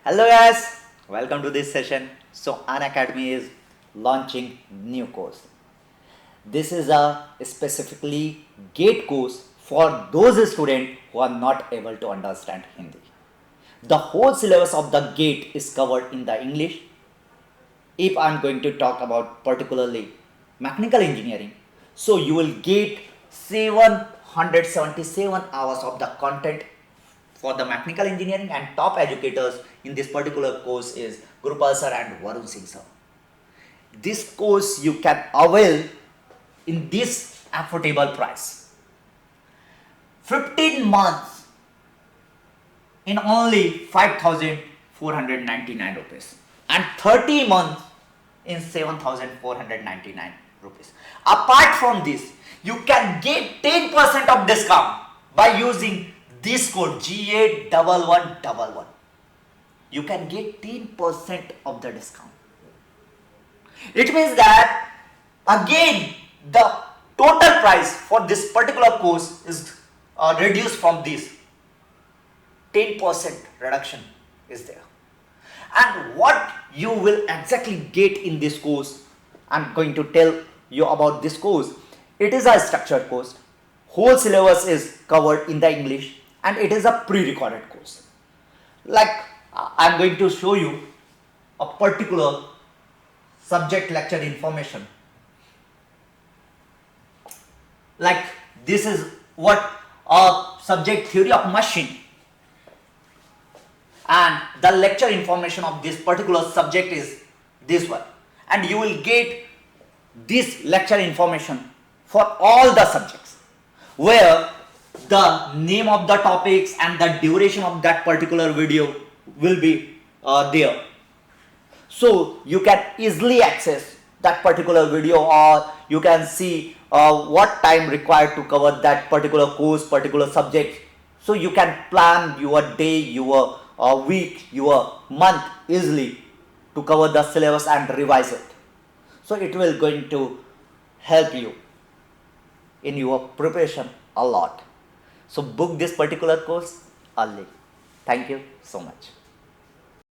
Hello guys, welcome to this session. So Unacademy is launching new course. This is a specifically GATE course for those students who are not able to understand Hindi. The whole syllabus of the GATE is covered in the English. If I am going to talk about particularly mechanical engineering, so you will get 777 hours of the content for the mechanical engineering, and top educators in this particular course is Gurupal sir and Varun Singh sir. This course you can avail in this affordable price. 15 months in only 5,499 rupees and 30 months in 7,499 rupees. Apart from this, you can get 10% of discount by using this code GATE1111. You can get 10% of the discount. It means that again the total price for this particular course is reduced from this. 10% reduction is there. And what you will exactly get in this course, I'm going to tell you about this course. It is a structured course. Whole syllabus is covered in the English, and it is a pre-recorded course. Like I'm going to show you a particular subject lecture information. Like this is what a subject theory of machine, and the lecture information of this particular subject is this one, and you will get this lecture information for all the subjects, where the name of the topics and the duration of that particular video will be there. So you can easily access that particular video, or you can see what time required to cover that particular course, particular subject. So you can plan your day, your week, your month easily to cover the syllabus and revise it. So it will going to help you in your preparation a lot. So book this particular course early. Thank you so much.